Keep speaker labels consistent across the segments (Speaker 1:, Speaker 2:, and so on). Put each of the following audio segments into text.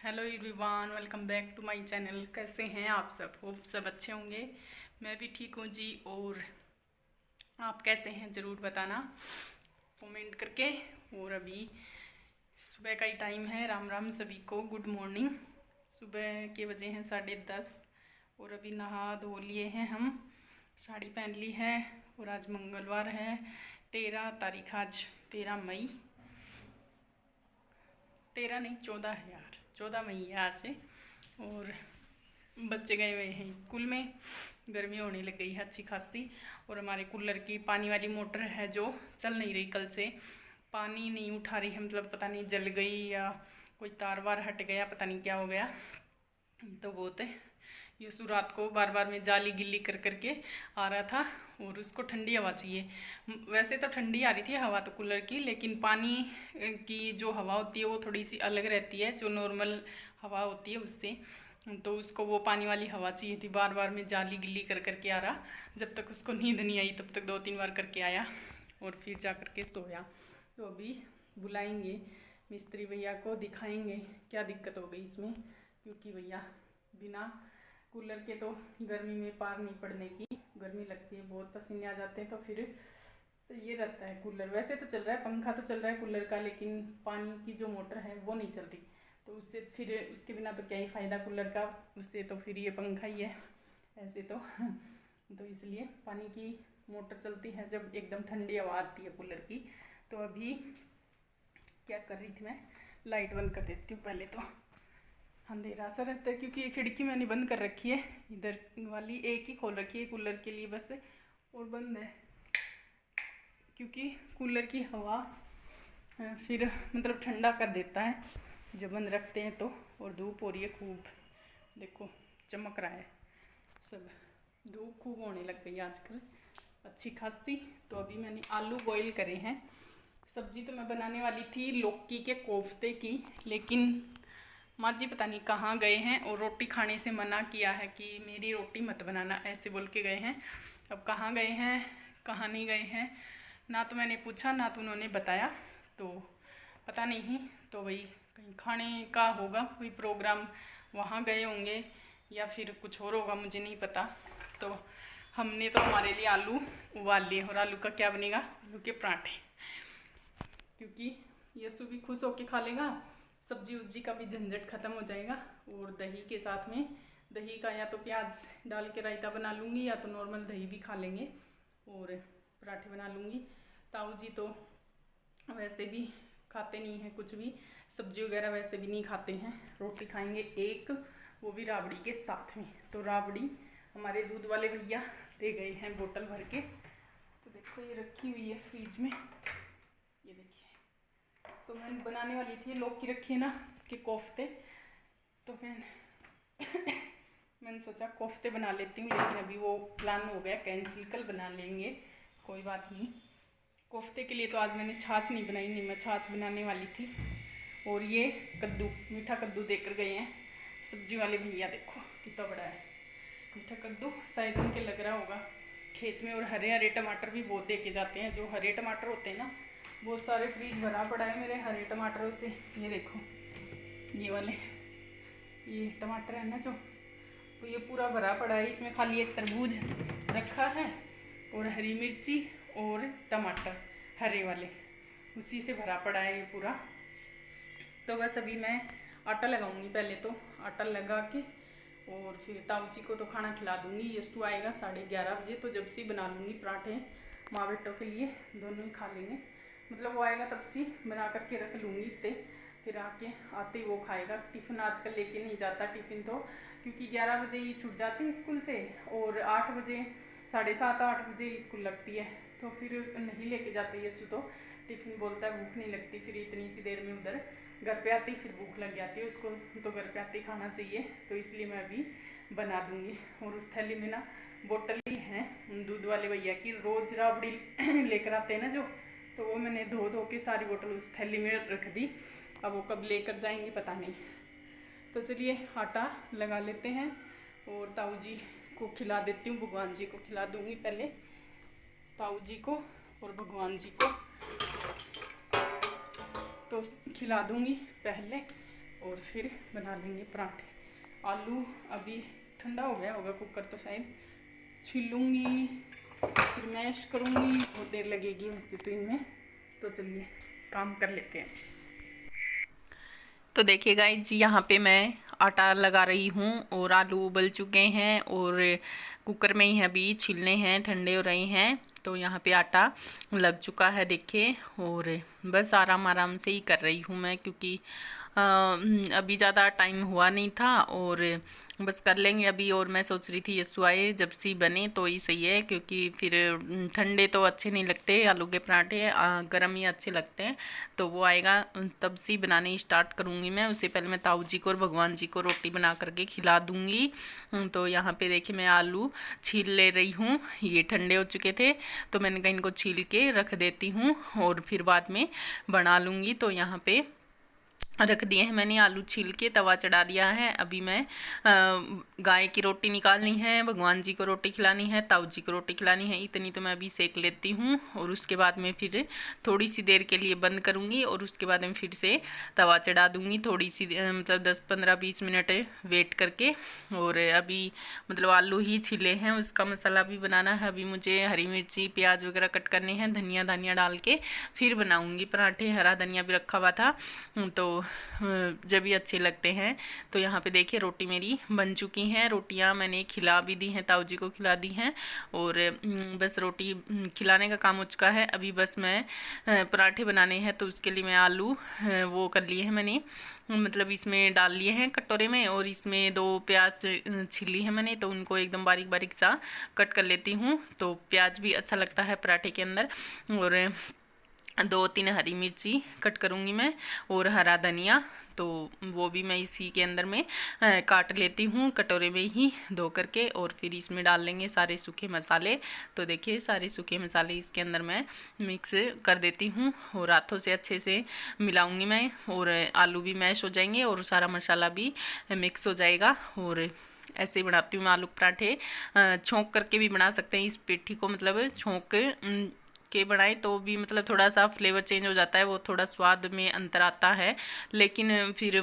Speaker 1: Hello everyone, welcome back to my channel. कैसे हैं आप सब? होप सब अच्छे होंगे। मैं भी ठीक हूँ जी। और आप कैसे हैं ज़रूर बताना कमेंट करके। और अभी सुबह का ही टाइम है। राम राम सभी को, गुड मॉर्निंग। सुबह के बजे हैं 10:30 और अभी नहा धो लिए हैं हम, साड़ी पहन ली है। और आज मंगलवार है, 13 तारीख, आज 13 मई, 13 नहीं 14 है यार, 14 मई है आज से। और बच्चे गए हुए हैं स्कूल में। गर्मी होने लग गई है अच्छी खासी। और हमारे कूलर की पानी वाली मोटर है जो चल नहीं रही, कल से पानी नहीं उठा रही है। मतलब पता नहीं जल गई या कोई तार वार हट गया, पता नहीं क्या हो गया। तो बहुत यीशु रात को बार बार में जाली गिल्ली कर करके आ रहा था। और उसको ठंडी हवा चाहिए। वैसे तो ठंडी आ रही थी हवा तो कूलर की, लेकिन पानी की जो हवा होती है वो थोड़ी सी अलग रहती है, जो नॉर्मल हवा होती है उससे। तो उसको वो पानी वाली हवा चाहिए थी। बार बार में जाली गिल्ली कर करके आ रहा। जब तक उसको नींद नहीं आई तब तक 2-3 बार करके आया और फिर जा कर के सोया। तो अभी बुलाएंगे मिस्त्री भैया को, दिखाएंगे क्या दिक्कत हो गई इसमें। क्योंकि भैया बिना कूलर के तो गर्मी में पार नहीं पड़ने की, गर्मी लगती है बहुत, पसीने आ जाते हैं। तो फिर चाहिए रहता है कूलर। वैसे तो चल रहा है, पंखा तो चल रहा है कूलर का, लेकिन पानी की जो मोटर है वो नहीं चल रही। तो उससे फिर उसके बिना तो क्या ही फ़ायदा कूलर का, उससे तो फिर ये पंखा ही है ऐसे तो। तो इसलिए पानी की मोटर चलती है जब एकदम ठंडी हवा आती है कूलर की। तो अभी क्या कर रही थी मैं, लाइट बंद कर देती हूँ पहले। तो अंधेरा सा रहता है क्योंकि ये खिड़की मैंने बंद कर रखी है, इधर वाली एक ही खोल रखी है कूलर के लिए बस, और बंद है क्योंकि कूलर की हवा फिर मतलब ठंडा कर देता है जब बंद रखते हैं तो। और धूप हो रही है खूब, देखो चमक रहा है सब, धूप खूब होने लग गई आजकल अच्छी खासी। तो अभी मैंने आलू बॉईल करे हैं। सब्जी तो मैं बनाने वाली थी लौकी के कोफ्ते की, लेकिन माँ जी पता नहीं कहाँ गए हैं और रोटी खाने से मना किया है कि मेरी रोटी मत बनाना, ऐसे बोल के गए हैं। अब कहाँ गए हैं कहाँ नहीं गए हैं ना तो मैंने पूछा ना तो उन्होंने बताया, तो पता नहीं। तो वही कहीं खाने का होगा कोई प्रोग्राम, वहाँ गए होंगे या फिर कुछ और होगा, मुझे नहीं पता। तो हमने तो हमारे लिए आलू उबाल लिए। और आलू का क्या बनेगा, आलू के पराठे, क्योंकि यीशु भी खुश होके खा लेगा, सब्जी उब्जी का भी झंझट ख़त्म हो जाएगा। और दही के साथ में, दही का या तो प्याज डाल के रायता बना लूँगी या तो नॉर्मल दही भी खा लेंगे। और पराठे बना लूँगी। ताऊ जी तो वैसे भी खाते नहीं हैं कुछ भी, सब्जी वगैरह वैसे भी नहीं खाते हैं। रोटी खाएंगे एक, वो भी राबड़ी के साथ में। तो राबड़ी हमारे दूध वाले भैया दे गए हैं बोतल भर के। तो देखो ये रखी हुई है फ्रिज में, ये देखिए। तो मैं बनाने वाली थी, लौकी रखी है ना इसके कोफ्ते, तो मैंने सोचा कोफ्ते बना लेती हूँ, लेकिन अभी वो प्लान हो गया कैंसिल, कल बना लेंगे, कोई बात नहीं। कोफ्ते के लिए तो आज मैंने छाछ नहीं बनाई, नहीं मैं छाछ बनाने वाली थी। और ये कद्दू, मीठा कद्दू देकर गए हैं सब्जी वाले भैया, देखो कितना बड़ा है मीठा कद्दू, शायद उनके लग रहा होगा खेत में। और हरे हरे टमाटर भी बहुत दे के जाते हैं, जो हरे टमाटर होते हैं ना, बहुत सारे फ्रीज भरा पड़ा है मेरे हरे टमाटरों से। ये देखो ये वाले, ये टमाटर है ना जो, तो ये पूरा भरा पड़ा है। इसमें खाली एक तरबूज रखा है और हरी मिर्ची और टमाटर हरे वाले, उसी से भरा पड़ा है ये पूरा। तो बस अभी मैं आटा लगाऊंगी पहले, तो आटा लगा के और फिर ताऊ जी को तो खाना खिला दूंगी। यीशु आएगा 11:30 बजे, तो जब से बना लूँगी पराठे माँ बेटों के लिए, दोनों ही खा लेंगे। मतलब वो आएगा तब से बना करके रख लूँगी इतने, फिर आते ही वो खाएगा। टिफ़िन आजकल लेके नहीं जाता टिफ़िन तो, क्योंकि 11 बजे ही छूट जाती है स्कूल से और 8 बजे, 7:30-8 बजे स्कूल लगती है। तो फिर नहीं लेके जाते यीशु तो टिफ़िन, बोलता है भूख नहीं लगती फिर इतनी सी देर में, उधर घर पे आते ही फिर भूख लग जाती है उसको, तो घर पे आते ही खाना चाहिए। तो इसलिए मैं अभी बना दूँगी। और उस थैली में ना बोतल ही है दूध वाले भैया की, रोज़ राबड़ी लेकर आते हैं ना जो, तो वो मैंने धो धो के सारी बोतल उस थैली में रख दी। अब वो कब लेकर जाएंगे पता नहीं। तो चलिए आटा लगा लेते हैं और ताऊ जी को खिला देती हूँ, भगवान जी को खिला दूँगी पहले, ताऊ जी को और भगवान जी को तो खिला दूँगी पहले। और फिर बना लेंगे पराठे। आलू अभी ठंडा हो गया होगा कुकर, तो शायद छीलूँगी फिर मैश करूँगी, बहुत देर लगेगी वैसे तो इनमें। तो चलिए काम कर लेते हैं। तो देखिए गाइस, यहाँ पे मैं आटा लगा रही हूँ और आलू उबल चुके हैं और कुकर में ही अभी छीलने हैं, ठंडे हो रहे हैं। तो यहाँ पे आटा लग चुका है देखिए, और बस आराम आराम से ही कर रही हूँ मैं, क्योंकि अभी ज़्यादा टाइम हुआ नहीं था और बस कर लेंगे अभी। और मैं सोच रही थी यस्सु आए जब सी बने तो ही सही है, क्योंकि फिर ठंडे तो अच्छे नहीं लगते आलू के पराठे, गर्म ही अच्छे लगते हैं। तो वो आएगा तब से बनाने स्टार्ट करूँगी मैं। उससे पहले मैं ताऊ जी को और भगवान जी को रोटी बना करके खिला दूँगी। तो यहाँ पे देखिए मैं आलू छील ले रही हूँ, ये ठंडे हो चुके थे तो मैंने कहा इनको छील के रख देती हूँ और फिर बाद में बना लूँगी। तो यहाँ पे रख दिए हैं मैंने आलू छील के, तवा चढ़ा दिया है। अभी मैं गाय की रोटी निकालनी है, भगवान जी को रोटी खिलानी है, ताऊ जी को रोटी खिलानी है, इतनी तो मैं अभी सेक लेती हूँ। और उसके बाद में फिर थोड़ी सी देर के लिए बंद करूँगी और उसके बाद में फिर से तवा चढ़ा दूँगी, थोड़ी सी मतलब 10-15-20 मिनट वेट करके। और अभी मतलब आलू ही छिले हैं, उसका मसाला भी बनाना है। अभी मुझे हरी मिर्ची प्याज वगैरह कट करने हैं, धनिया डाल के फिर बनाऊँगी पराठे। हरा धनिया भी रखा हुआ था तो जब भी अच्छे लगते हैं। तो यहाँ पे देखिए रोटी मेरी बन चुकी हैं, रोटियाँ मैंने खिला भी दी हैं, ताऊ जी को खिला दी हैं और बस रोटी खिलाने का काम हो चुका है। अभी बस मैं पराठे बनाने हैं, तो उसके लिए मैं आलू वो कर लिए हैं मैंने, मतलब इसमें डाल लिए हैं कटोरे में, और इसमें 2 प्याज छिली है मैंने, तो उनको एकदम बारीक बारीक सा कट कर लेती हूँ। तो प्याज भी अच्छा लगता है पराठे के अंदर। और 2-3 हरी मिर्ची कट करूँगी मैं और हरा धनिया, तो वो भी मैं इसी के अंदर में काट लेती हूँ कटोरे में ही धो करके। और फिर इसमें डाल लेंगे सारे सूखे मसाले। तो देखिए सारे सूखे मसाले इसके अंदर मैं मिक्स कर देती हूँ और हाथों से अच्छे से मिलाऊंगी मैं, और आलू भी मैश हो जाएंगे और सारा मसाला भी मिक्स हो जाएगा। और ऐसे ही बनाती हूँ मैं आलू पराठे। छोंक करके भी बना सकते हैं इस पेठी को, मतलब छोंक के बनाए तो भी मतलब थोड़ा सा फ्लेवर चेंज हो जाता है, वो थोड़ा स्वाद में अंतर आता है। लेकिन फिर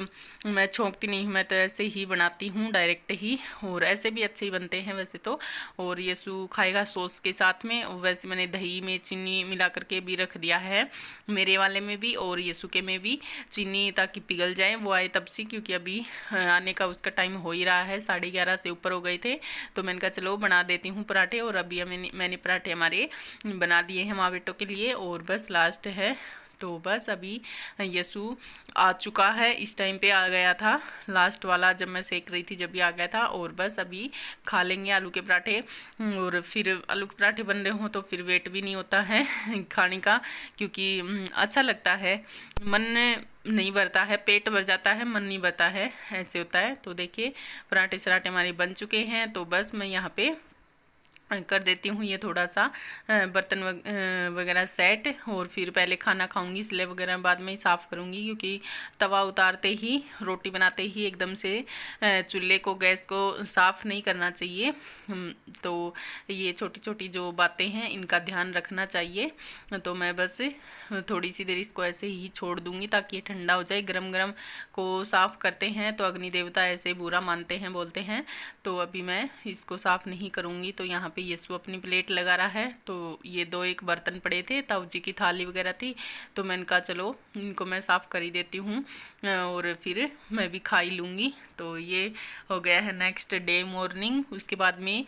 Speaker 1: मैं छोंकती नहीं हूँ, मैं तो ऐसे ही बनाती हूँ डायरेक्ट ही, और ऐसे भी अच्छे ही बनते हैं वैसे तो। और यस्सु खाएगा सॉस के साथ में। वैसे मैंने दही में चीनी मिला करके भी रख दिया है, मेरे वाले में भी और यस्सु के में भी चीनी, ताकि पिघल जाए। वो आए तब से, क्योंकि अभी आने का उसका टाइम हो ही रहा है, 11:30 से ऊपर हो गए थे। तो मैंने कहा चलो बना देती हूँ पराठे। और अभी मैंने पराठे हमारे बना दिए हैं माँ बेटों के लिए, और बस लास्ट है। तो बस अभी यस्सु आ चुका है, इस टाइम पे आ गया था, लास्ट वाला जब मैं सेक रही थी जब भी आ गया था। और बस अभी खा लेंगे आलू के पराठे। और फिर आलू के पराठे बन रहे हों तो फिर वेट भी नहीं होता है खाने का, क्योंकि अच्छा लगता है, मन नहीं भरता है, पेट भर जाता है, मन नहीं भरता है, ऐसे होता है। तो देखिए पराठे सराठे हमारे बन चुके हैं। तो बस मैं यहाँ पे कर देती हूँ ये थोड़ा सा बर्तन वगैरह सेट, और फिर पहले खाना खाऊंगी, स्लेब वगैरह बाद में ही साफ़ करूँगी, क्योंकि तवा उतारते ही, रोटी बनाते ही एकदम से चूल्हे को, गैस को साफ़ नहीं करना चाहिए। तो ये छोटी छोटी जो बातें हैं इनका ध्यान रखना चाहिए। तो मैं बस थोड़ी सी देर इसको ऐसे ही छोड़ दूँगी ताकि ये ठंडा हो जाए। गरम गरम को साफ़ करते हैं तो अग्नि देवता ऐसे बुरा मानते हैं, बोलते हैं। तो अभी मैं इसको साफ़ नहीं करूँगी। तो यहाँ पे यस्सु अपनी प्लेट लगा रहा है। तो ये 2-1 बर्तन पड़े थे, ताऊ जी की थाली वगैरह थी, तो मैंने कहा चलो इनको मैं साफ़ कर ही देती हूँ और फिर मैं भी खा ही लूँगी। तो ये हो गया है नेक्स्ट डे मॉर्निंग। उसके बाद में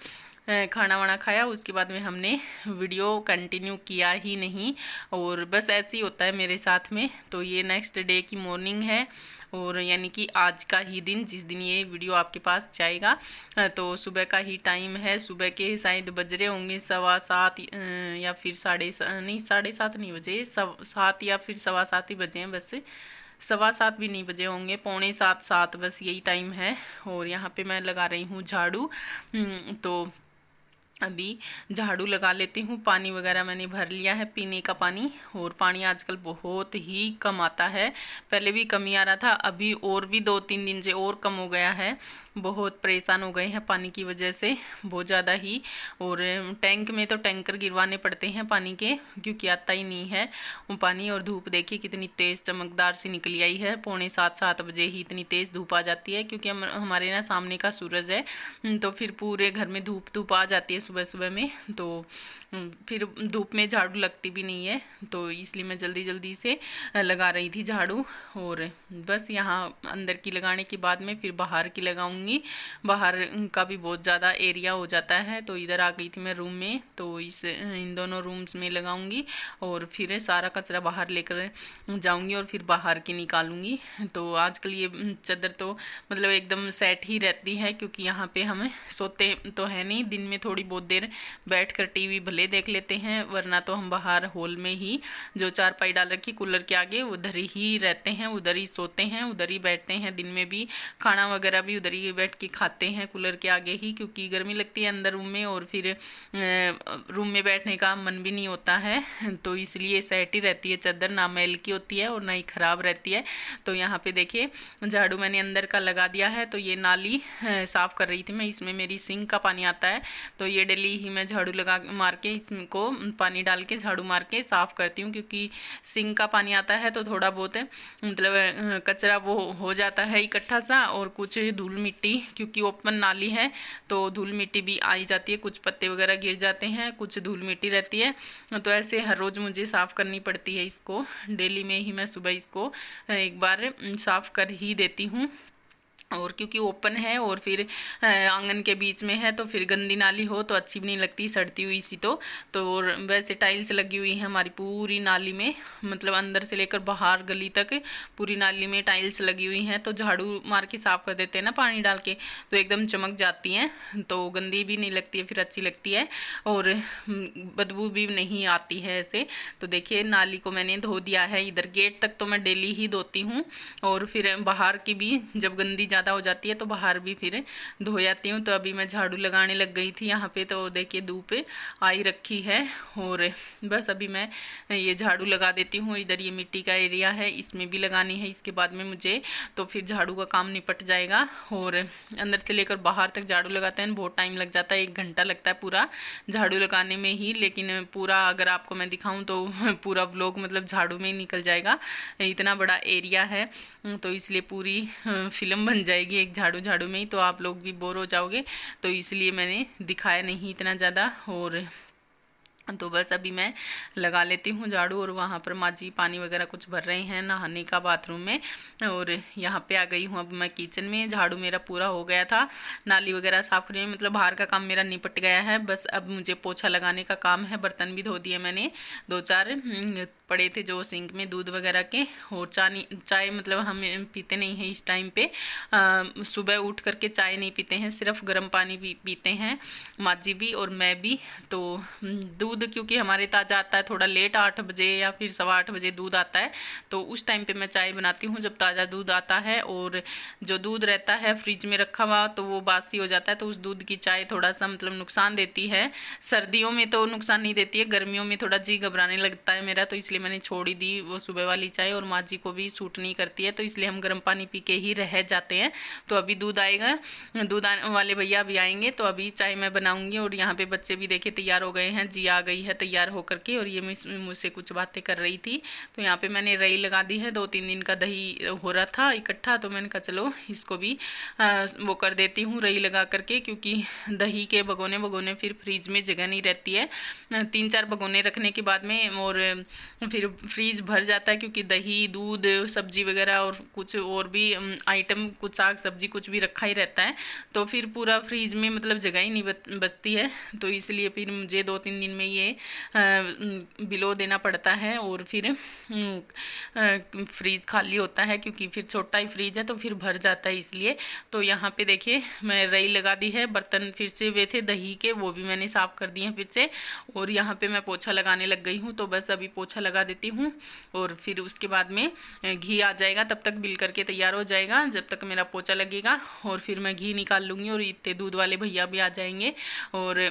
Speaker 1: खाना वाना खाया, उसके बाद में हमने वीडियो कंटिन्यू किया ही नहीं, और बस ऐसे ही होता है मेरे साथ में। तो ये नेक्स्ट डे की मॉर्निंग है, और यानी कि आज का ही दिन, जिस दिन ये वीडियो आपके पास जाएगा। तो सुबह का ही टाइम है, सुबह के शायद बज रहे होंगे 7:15 या फिर 7:30 नहीं बजे, 7 या फिर 7:15 ही बजे हैं, बस 7:15 भी नहीं बजे होंगे, 6:45-7 बस यही टाइम है। और यहाँ पे मैं लगा रही हूँ झाड़ू। तो अभी झाड़ू लगा लेती हूँ। पानी वगैरह मैंने भर लिया है पीने का पानी, और पानी आजकल बहुत ही कम आता है। पहले भी कम ही आ रहा था, अभी और भी 2-3 दिन से और कम हो गया है। बहुत परेशान हो गए हैं पानी की वजह से, बहुत ज़्यादा ही। और टैंक में तो टैंकर गिरवाने पड़ते हैं पानी के, क्योंकि आता ही नहीं है वो पानी। और धूप देखिए कितनी तेज़ चमकदार सी निकली आई है। 6:45-7 बजे ही इतनी तेज़ धूप आ जाती है, क्योंकि हमारे ना सामने का सूरज है, तो फिर पूरे घर में धूप आ जाती है सुबह सुबह में। तो फिर धूप में झाड़ू लगती भी नहीं है, तो इसलिए मैं जल्दी जल्दी से लगा रही थी झाड़ू। और बस यहाँ अंदर की लगाने के बाद में फिर बाहर की लगाऊंगी। बाहर का भी बहुत ज़्यादा एरिया हो जाता है, तो इधर आ गई थी मैं रूम में, तो इन दोनों रूम्स में लगाऊंगी। और फिर सारा कचरा बाहर लेकर जाऊंगी और फिर बाहर की निकालूंगी। तो आजकल ये चादर तो मतलब एकदम सेट ही रहती है, क्योंकि यहाँ पे हम सोते तो है नहीं। दिन में थोड़ी बहुत देर बैठकर टीवी भले देख लेते हैं, वरना तो हम बाहर हॉल में ही जो चारपाई डाल रखी कूलर के आगे उधर ही रहते हैं, उधर ही सोते हैं, उधर ही बैठते हैं। दिन में भी खाना वगैरह भी उधर ही बैठ के खाते हैं कूलर के आगे ही, क्योंकि गर्मी लगती है अंदर रूम में, और फिर रूम में बैठने का मन भी नहीं होता है। तो इसलिए सेट ही रहती है चादर, ना मैल की होती है और ना ही ख़राब रहती है। तो यहाँ पे देखिए झाड़ू मैंने अंदर का लगा दिया है। तो ये नाली साफ़ कर रही थी मैं, इसमें मेरी सिंक का पानी आता है, तो ये डेली ही मैं झाड़ू लगा मार के इसको पानी डाल के झाड़ू मार के साफ़ करती हूँ। क्योंकि सिंक का पानी आता है तो थोड़ा बहुत मतलब कचरा वो हो जाता है इकट्ठा सा, और कुछ धूल मिट्टी, क्योंकि ओपन नाली है तो धूल मिट्टी भी आई जाती है, कुछ पत्ते वगैरह गिर जाते हैं, कुछ धूल मिट्टी रहती है। तो ऐसे हर रोज़ मुझे साफ़ करनी पड़ती है इसको। डेली में ही मैं सुबह इसको एक बार साफ़ कर ही देती हूँ। और क्योंकि ओपन है और फिर आंगन के बीच में है, तो फिर गंदी नाली हो तो अच्छी भी नहीं लगती, सड़ती हुई सी। तो वैसे टाइल्स लगी हुई है हमारी पूरी नाली में, मतलब अंदर से लेकर बाहर गली तक पूरी नाली में टाइल्स लगी हुई हैं। तो झाड़ू मार के साफ़ कर देते हैं ना पानी डाल के, तो एकदम चमक जाती हैं, तो गंदी भी नहीं लगती है, फिर अच्छी लगती है और बदबू भी नहीं आती है ऐसे। तो देखिए नाली को मैंने धो दिया है। इधर गेट तक तो मैं डेली ही धोती हूँ, और फिर बाहर की भी जब गंदी ज़्यादा हो जाती है तो बाहर भी फिर धो जाती हूँ। तो अभी मैं झाड़ू लगाने लग गई थी यहाँ पे, तो देखिए धूप आई रखी है, और बस अभी मैं ये झाड़ू लगा देती हूँ। इधर ये मिट्टी का एरिया है, इसमें भी लगानी है इसके बाद में मुझे, तो फिर झाड़ू का काम निपट जाएगा। और अंदर से लेकर बाहर तक झाड़ू लगाते हैं बहुत टाइम लग जाता है, 1 घंटा लगता है पूरा झाड़ू लगाने में ही। लेकिन पूरा अगर आपको मैं दिखाऊं तो पूरा व्लॉग मतलब झाड़ू में ही निकल जाएगा, इतना बड़ा एरिया है। तो इसलिए पूरी फिल्म बन जाएगी एक झाड़ू में ही, तो आप लोग भी बोर हो जाओगे, तो इसलिए मैंने दिखाया नहीं इतना ज़्यादा। और तो बस अभी मैं लगा लेती हूँ झाड़ू, और वहाँ पर माँ जी पानी वगैरह कुछ भर रहे हैं नहाने का बाथरूम में। और यहाँ पे आ गई हूँ अब मैं किचन में। झाड़ू मेरा पूरा हो गया था, नाली वगैरह साफ़ करने में मतलब बाहर का काम मेरा निपट गया है। बस अब मुझे पोछा लगाने का काम है। बर्तन भी धो दिए मैंने, 2-4 पड़े थे जो सिंक में दूध वगैरह के। और चाय मतलब हम पीते नहीं हैं इस टाइम पे, सुबह उठ करके चाय नहीं पीते हैं, सिर्फ गर्म पानी पीते हैं माँ जी भी और मैं भी। तो दूध क्योंकि हमारे ताज़ा आता है थोड़ा लेट, 8 बजे या फिर 8:15 बजे दूध आता है, तो उस टाइम पे मैं चाय बनाती हूँ जब ताज़ा दूध आता है। और जो दूध रहता है फ्रिज में रखा हुआ तो वो बासी हो जाता है, तो उस दूध की चाय थोड़ा सा मतलब नुकसान देती है। सर्दियों में तो नुकसान नहीं देती है, गर्मियों में थोड़ा जी घबराने लगता है मेरा, तो इसलिए मैंने छोड़ ही दी वो सुबह वाली चाय। और माँ जी को भी सूट नहीं करती है, तो इसलिए हम गर्म पानी पी के ही रह जाते हैं। तो अभी दूध आएगा, दूध वाले भैया अभी आएंगे तो अभी चाय मैं बनाऊंगी। और यहाँ पे बच्चे भी देखे तैयार हो गए हैं, जी आ गई है तैयार होकर के, और ये मुझसे कुछ बातें कर रही थी। तो यहाँ पे मैंने रई लगा दी है, 2-3 दिन का दही हो रहा था इकट्ठा, तो मैंने कहा चलो इसको भी वो कर देती हूँ रई लगा करके, क्योंकि दही के भगोने फिर फ्रीज में जगह नहीं रहती है। 3-4 भगोने रखने के बाद में और फिर फ्रीज भर जाता है, क्योंकि दही दूध सब्जी वगैरह और कुछ और भी आइटम कुछ साग सब्जी कुछ भी रखा ही रहता है, तो फिर पूरा फ्रीज में मतलब जगह ही नहीं बचती है। तो इसलिए फिर मुझे 2-3 दिन में ये बिलो देना पड़ता है, और फिर फ्रीज खाली होता है, क्योंकि फिर छोटा ही फ्रीज है तो फिर भर जाता है इसलिए। तो यहाँ पे देखिए मैं रई लगा दी है, बर्तन फिर से वे थे दही के वो भी मैंने साफ़ कर दिए हैं फिर से। और यहाँ पे मैं पोछा लगाने लग गई हूँ, तो बस अभी पोछा लगा देती हूँ और फिर उसके बाद में घी आ जाएगा, तब तक बिल करके तैयार हो जाएगा जब तक मेरा पोछा लगेगा। और फिर मैं घी निकाल लूँगी और इतने दूध वाले भैया भी आ जाएंगे। और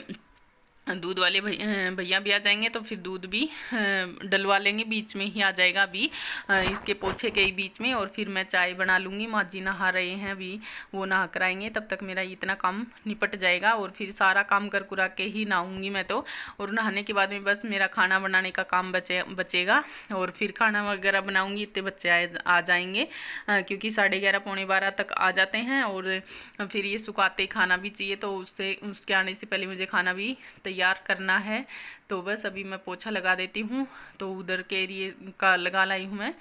Speaker 1: दूध वाले भैया भी आ जाएंगे तो फिर दूध भी डलवा लेंगे, बीच में ही आ जाएगा अभी इसके पोछे के ही बीच में। और फिर मैं चाय बना लूँगी। माँ जी नहा रहे हैं अभी, वो नहा कर आएंगे, तब तक मेरा इतना काम निपट जाएगा। और फिर सारा काम कर कुरा के ही नहाऊँगी मैं तो। और नहाने के बाद में बस मेरा खाना बनाने का काम बचेगा। और फिर खाना वगैरह बनाऊँगी, इतने बच्चे आ जाएंगे क्योंकि 11:30 पौने 12 तक आ जाते हैं। और फिर ये सुखाते खाना भी चाहिए, तो उसके आने से पहले मुझे खाना भी तैयार करना है। तो बस अभी मैं पोछा लगा देती हूँ। तो उधर के एरिए का लगा लाई हूँ मैं,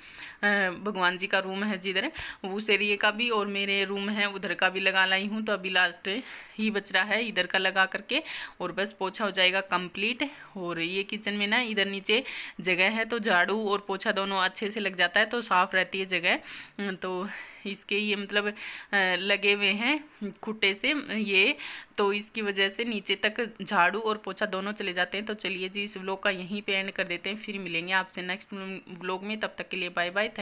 Speaker 1: भगवान जी का रूम है जिधर, उस एरिए का भी, और मेरे रूम है उधर का भी लगा लाई हूँ। तो अभी लास्ट ही बच रहा है इधर का लगा करके, और बस पोछा हो जाएगा कंप्लीट। और ये किचन में ना इधर नीचे जगह है, तो झाड़ू और पोछा दोनों अच्छे से लग जाता है, तो साफ़ रहती है जगह। तो इसके ये मतलब लगे हुए हैं खुट्टे से ये, तो इसकी वजह से नीचे तक झाड़ू और पोछा दोनों चले जाते हैं। तो चलिए जी, इस व्लॉग का यहीं पे एंड कर देते हैं, फिर मिलेंगे आपसे नेक्स्ट व्लॉग में। तब तक के लिए बाय बाय। थैंक